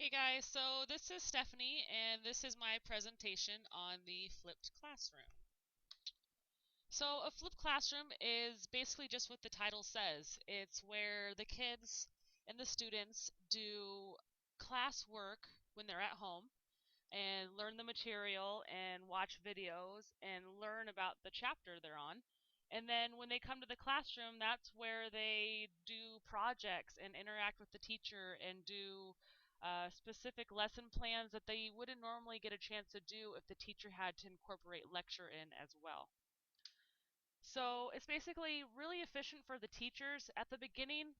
Hey guys, so this is Stephanie and this is my presentation on the flipped classroom. So a flipped classroom is basically just what the title says. It's where the kids and the students do class work when they're at home and learn the material and watch videos and learn about the chapter they're on. And then when they come to the classroom, that's where they do projects and interact with the teacher and do specific lesson plans that they wouldn't normally get a chance to do if the teacher had to incorporate lecture in as well. So it's basically really efficient for the teachers at the beginning.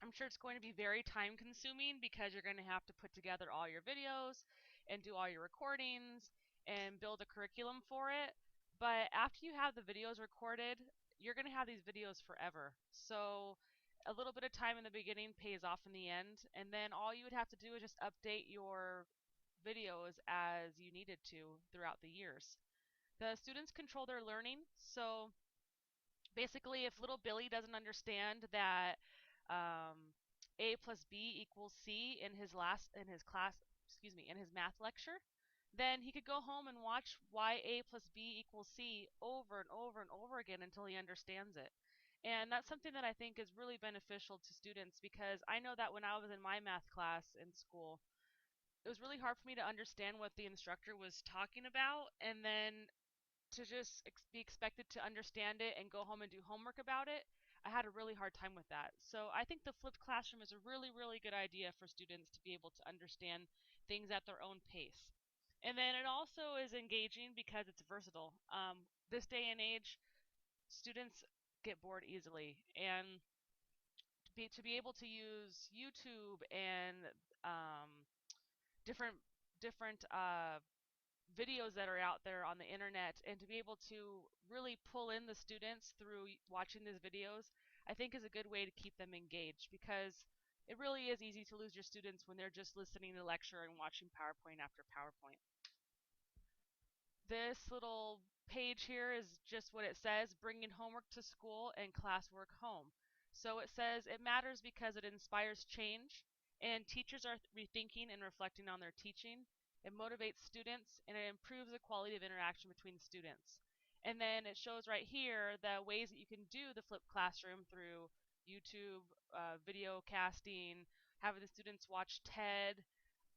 I'm sure it's going to be very time consuming because you're going to have to put together all your videos and do all your recordings and build a curriculum for it. But after you have the videos recorded, you're going to have these videos forever. So a little bit of time in the beginning pays off in the end. And then all you would have to do is just update your videos as you needed to throughout the years. The students control their learning. So basically, if little Billy doesn't understand that A plus B equals C in his math lecture, then he could go home and watch why A plus B equals C over and over and over again until he understands it. And that's something that I think is really beneficial to students because I know that when I was in my math class in school, it was really hard for me to understand what the instructor was talking about, and then to just be expected to understand it and go home and do homework about it, I had a really hard time with that. So I think the flipped classroom is a really, really good idea for students to be able to understand things at their own pace. And then it also is engaging because it's versatile. This day and age, students get bored easily, and to be able to use YouTube and different different videos that are out there on the internet and to be able to really pull in the students through watching these videos, I think is a good way to keep them engaged because it really is easy to lose your students when they're just listening to the lecture and watching PowerPoint after PowerPoint. This little page here is just what it says, bringing homework to school and classwork home. So it says it matters because it inspires change and teachers are rethinking and reflecting on their teaching. It motivates students and it improves the quality of interaction between students. And then it shows right here the ways that you can do the flipped classroom through YouTube, video casting, having the students watch TED,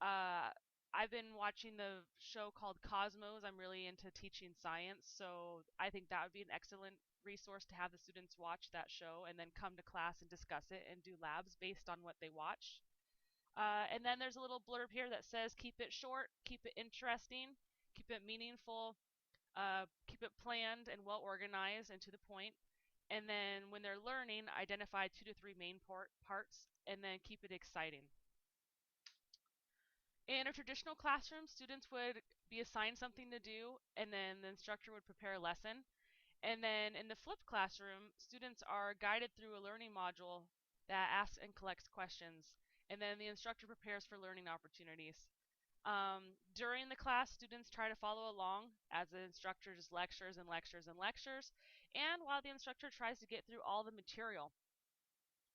uh, I've been watching the show called Cosmos. I'm really into teaching science, so I think that would be an excellent resource to have the students watch that show and then come to class and discuss it and do labs based on what they watch. And then there's a little blurb here that says keep it short, keep it interesting, keep it meaningful, keep it planned and well organized and to the point. And then when they're learning, identify 2 to 3 main parts and then keep it exciting. In a traditional classroom, students would be assigned something to do, and then the instructor would prepare a lesson. And then in the flipped classroom, students are guided through a learning module that asks and collects questions. And then the instructor prepares for learning opportunities. During the class, students try to follow along as the instructor just lectures and lectures and lectures, and while the instructor tries to get through all the material.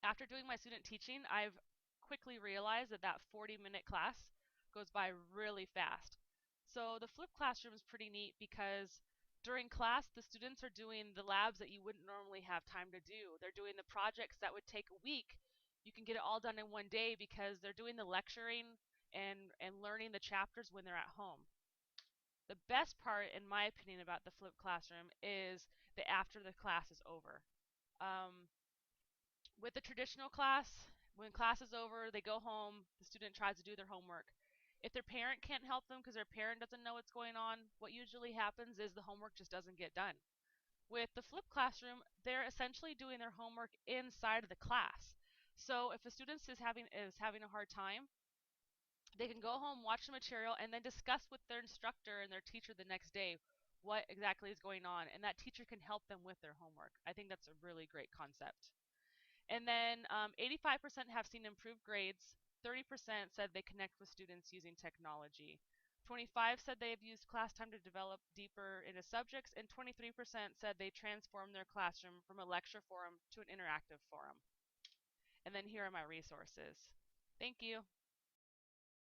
After doing my student teaching, I've quickly realized that that 40-minute class goes by really fast. So the flipped classroom is pretty neat because during class, the students are doing the labs that you wouldn't normally have time to do. They're doing the projects that would take a week. You can get it all done in one day because they're doing the lecturing and learning the chapters when they're at home. The best part, in my opinion, about the flipped classroom is the after the class is over. Um, with the traditional class, when class is over, they go home, the student tries to do their homework. If their parent can't help them because their parent doesn't know what's going on, what usually happens is the homework just doesn't get done. With the flipped classroom, they're essentially doing their homework inside of the class. So if a student is having a hard time, they can go home, watch the material, and then discuss with their instructor and their teacher the next day what exactly is going on, and that teacher can help them with their homework. I think that's a really great concept. And then 85% have seen improved grades. 30% said they connect with students using technology. 25 said they have used class time to develop deeper into subjects, and 23% said they transformed their classroom from a lecture forum to an interactive forum. And then here are my resources. Thank you.